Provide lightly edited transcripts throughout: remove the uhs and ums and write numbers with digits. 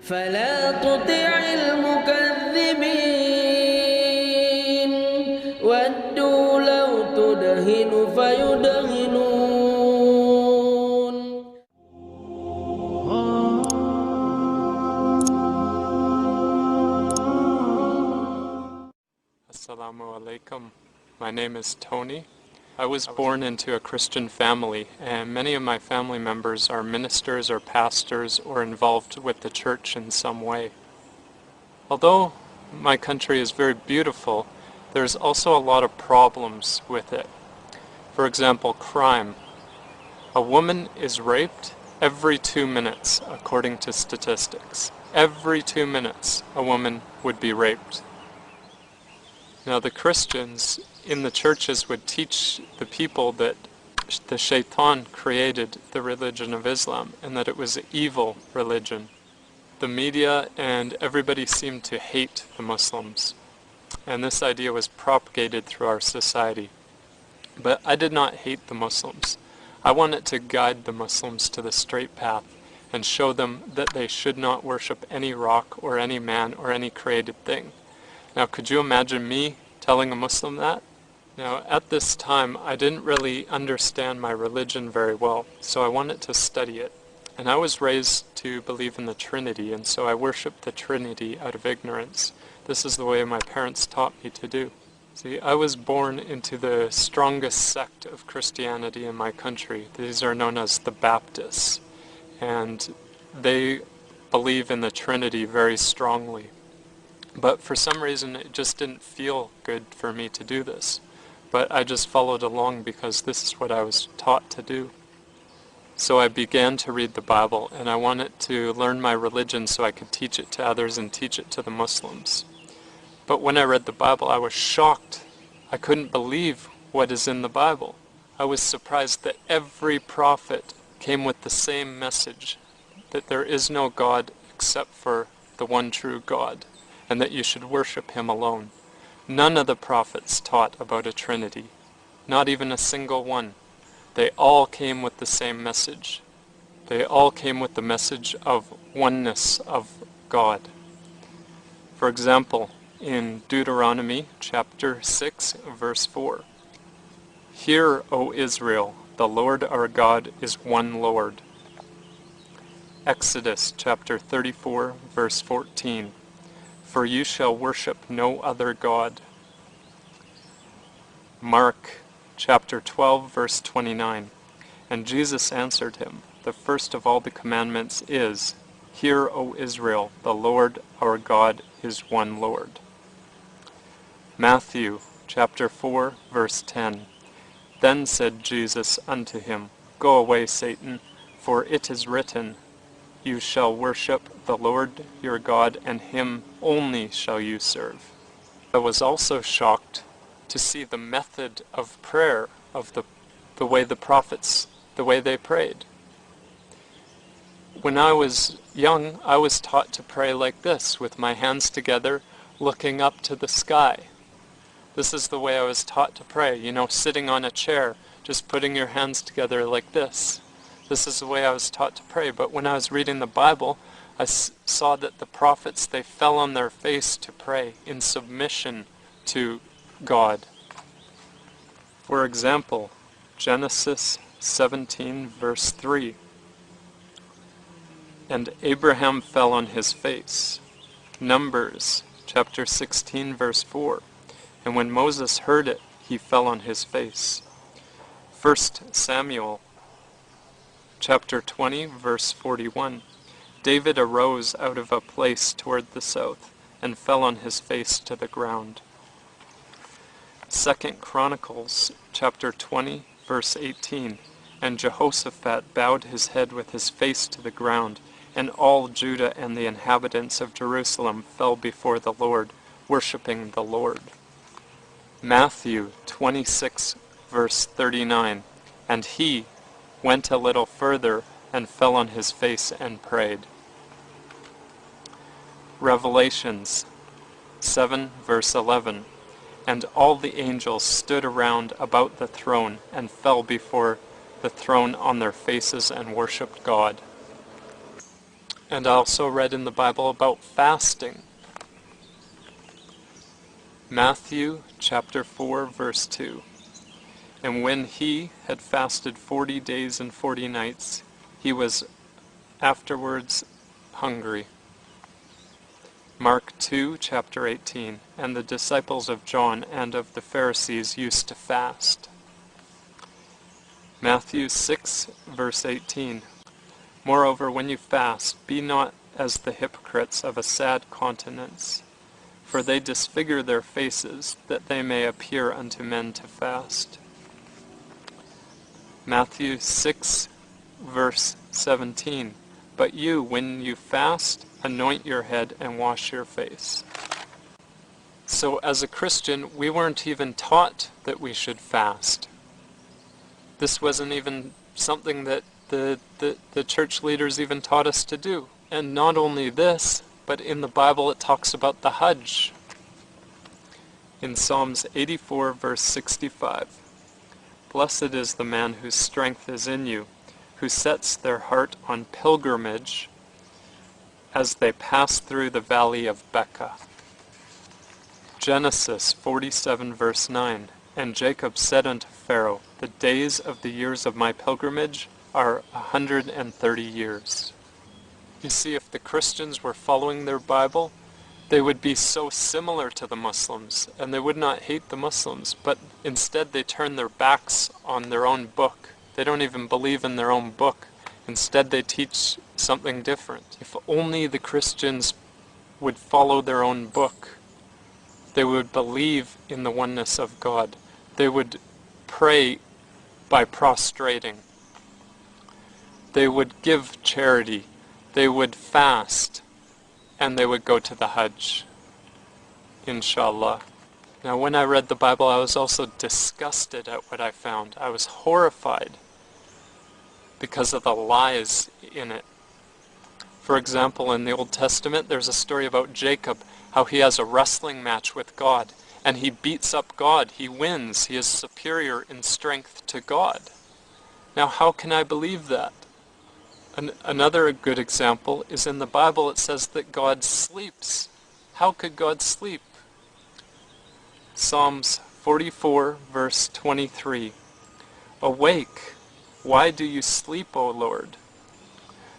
فلا تطع المكذبين ودوا لو تدهن فيدهنون. Assalamu alaikum. My name is Tony. I was born into a Christian family, and many of my family members are ministers or pastors or involved with the church in some way. Although my country is very beautiful, there's also a lot of problems with it. For example, crime. A woman is raped every 2 minutes, according to statistics. Every 2 minutes, a woman would be raped. Now the Christians in the churches would teach the people that the shaitan created the religion of Islam and that it was an evil religion. The media and everybody seemed to hate the Muslims, and this idea was propagated through our society. But I did not hate the Muslims. I wanted to guide the Muslims to the straight path and show them that they should not worship any rock or any man or any created thing. Now, could you imagine me telling a Muslim that? Now, at this time, I didn't really understand my religion very well, so I wanted to study it. And I was raised to believe in the Trinity, and so I worshiped the Trinity out of ignorance. This is the way my parents taught me to do. See, I was born into the strongest sect of Christianity in my country. These are known as the Baptists, and they believe in the Trinity very strongly. But for some reason, it just didn't feel good for me to do this. But I just followed along because this is what I was taught to do. So I began to read the Bible, and I wanted to learn my religion so I could teach it to others and teach it to the Muslims. But when I read the Bible, I was shocked. I couldn't believe what is in the Bible. I was surprised that every prophet came with the same message, that there is no God except for the one true God, and that you should worship Him alone. None of the prophets taught about a Trinity, not even a single one. They all came with the same message. They all came with the message of oneness of God. For example, in Deuteronomy chapter 6, verse 4, "Hear, O Israel, the Lord our God is one Lord." Exodus chapter 34, verse 14, "For you shall worship no other God." Mark chapter 12, verse 29, "And Jesus answered him, the first of all the commandments is, Hear, O Israel, the Lord our God is one Lord." Matthew chapter 4, verse 10, "Then said Jesus unto him, Go away, Satan, for it is written, You shall worship the Lord your God, and Him only shall you serve." I was also shocked to see the method of prayer of the way the prophets, the way they prayed. When I was young, I was taught to pray like this, with my hands together, looking up to the sky. This is the way I was taught to pray, sitting on a chair, just putting your hands together like this. This is the way I was taught to pray. But when I was reading the Bible, I saw that the prophets, they fell on their face to pray in submission to God. For example, Genesis 17, verse 3, "And Abraham fell on his face." Numbers chapter 16, verse 4, "And when Moses heard it, he fell on his face." 1 Samuel chapter 20, verse 41, "David arose out of a place toward the south, and fell on his face to the ground." 2 Chronicles chapter 20, verse 18, "And Jehoshaphat bowed his head with his face to the ground, and all Judah and the inhabitants of Jerusalem fell before the Lord, worshiping the Lord." Matthew 26, verse 39, "And he went a little further and fell on his face and prayed." Revelations 7, verse 11, "And all the angels stood around about the throne and fell before the throne on their faces and worshipped God." And I also read in the Bible about fasting. Matthew chapter 4 verse 2. And when he had fasted 40 days and 40 nights, he was afterwards hungry. Mark 2 chapter 18. And the disciples of John and of the Pharisees used to fast. Matthew 6 verse 18. Moreover, when you fast, be not as the hypocrites of a sad countenance, for they disfigure their faces, that they may appear unto men to fast. Matthew 6 verse 17. But you, when you fast, anoint your head and wash your face. So as a Christian, we weren't even taught that we should fast. This wasn't even something that the church leaders even taught us to do. And not only this, but in the Bible it talks about the Hajj. In Psalms 84 verse 65. Blessed is the man whose strength is in you, who sets their heart on pilgrimage as they pass through the valley of Becca. Genesis 47 verse 9. And Jacob said unto Pharaoh, the days of the years of my pilgrimage are 130 years. You see, if the Christians were following their Bible, they would be so similar to the Muslims, and they would not hate the Muslims, but instead they turn their backs on their own book. They don't even believe in their own book. Instead they teach something different. If only the Christians would follow their own book, they would believe in the oneness of God. They would pray by prostrating. They would give charity. They would fast. And they would go to the Hajj. Inshallah. Now when I read the Bible, I was also disgusted at what I found. I was horrified because of the lies in it. For example, in the Old Testament, there's a story about Jacob, how he has a wrestling match with God, and he beats up God. He wins. He is superior in strength to God. Now how can I believe that? Another good example is in the Bible. It says that God sleeps. How could God sleep? Psalms 44 verse 23. Awake, why do you sleep, O Lord?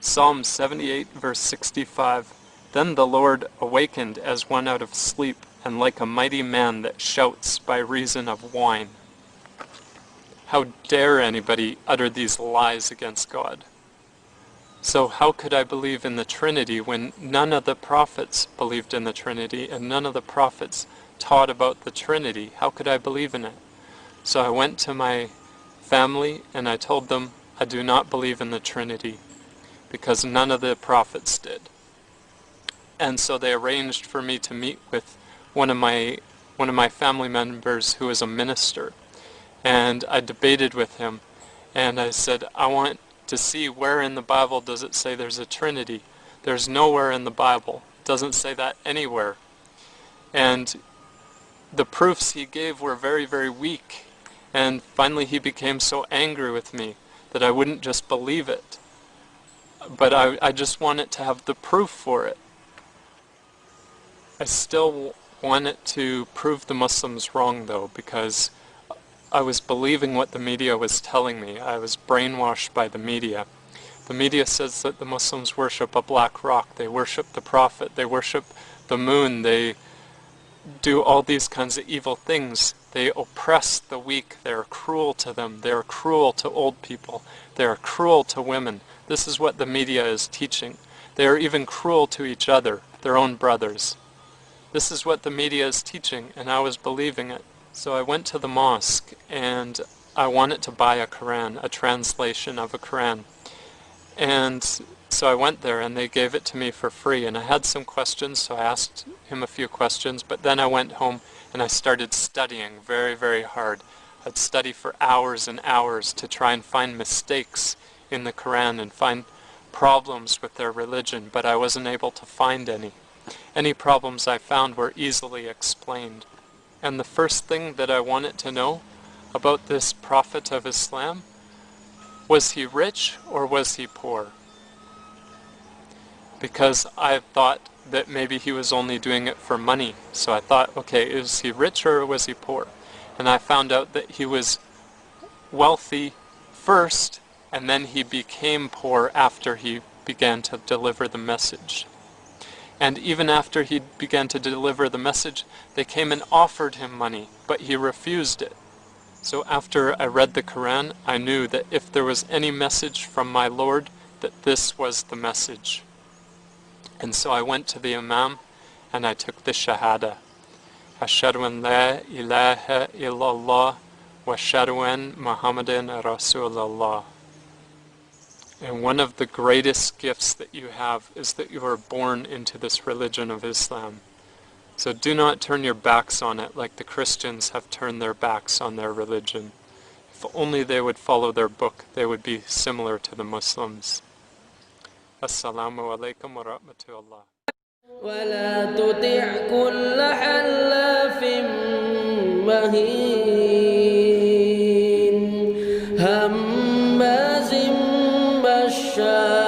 Psalm 78 verse 65. Then the Lord awakened as one out of sleep, and like a mighty man that shouts by reason of wine. How dare anybody utter these lies against God? So how could I believe in the Trinity when none of the prophets believed in the Trinity and none of the prophets taught about the Trinity? How could I believe in it? So I went to my family and I told them I do not believe in the Trinity because none of the prophets did. And so they arranged for me to meet with one of my family members who is a minister. And I debated with him and I said, I want to see where in the Bible does it say there's a Trinity. There's nowhere in the Bible. It doesn't say that anywhere. And the proofs he gave were very, very weak. And finally he became so angry with me that I wouldn't just believe it. But I just wanted to have the proof for it. I still wanted to prove the Muslims wrong though, because I was believing what the media was telling me. I was brainwashed by the media. The media says that the Muslims worship a black rock. They worship the Prophet. They worship the moon. They do all these kinds of evil things. They oppress the weak. They are cruel to them. They are cruel to old people. They are cruel to women. This is what the media is teaching. They are even cruel to each other, their own brothers. This is what the media is teaching, and I was believing it. So I went to the mosque and I wanted to buy a Quran, a translation of a Quran. And so I went there and they gave it to me for free. And I had some questions, so I asked him a few questions. But then I went home and I started studying very, very hard. I'd study for hours and hours to try and find mistakes in the Quran and find problems with their religion, but I wasn't able to find any. Any problems I found were easily explained. And the first thing that I wanted to know about this Prophet of Islam, was he rich or was he poor? because I thought that maybe he was only doing it for money. So I thought, okay, is he rich or was he poor? And I found out that he was wealthy first, and then he became poor after he began to deliver the message. And even after he began to deliver the message, they came and offered him money, but he refused it. So after I read the Quran, I knew that if there was any message from my Lord, that this was the message. And so I went to the Imam and I took the Shahada. Ashhadu an la ilaha illallah wa ashhadu an Muhammadan Rasulullah. And one of the greatest gifts that you have is that you are born into this religion of Islam. So do not turn your backs on it like the Christians have turned their backs on their religion. If only they would follow their book, they would be similar to the Muslims. Assalamu alaikum wa rahmatullah. ولا تطع كل حلاف مهين هماز مشاء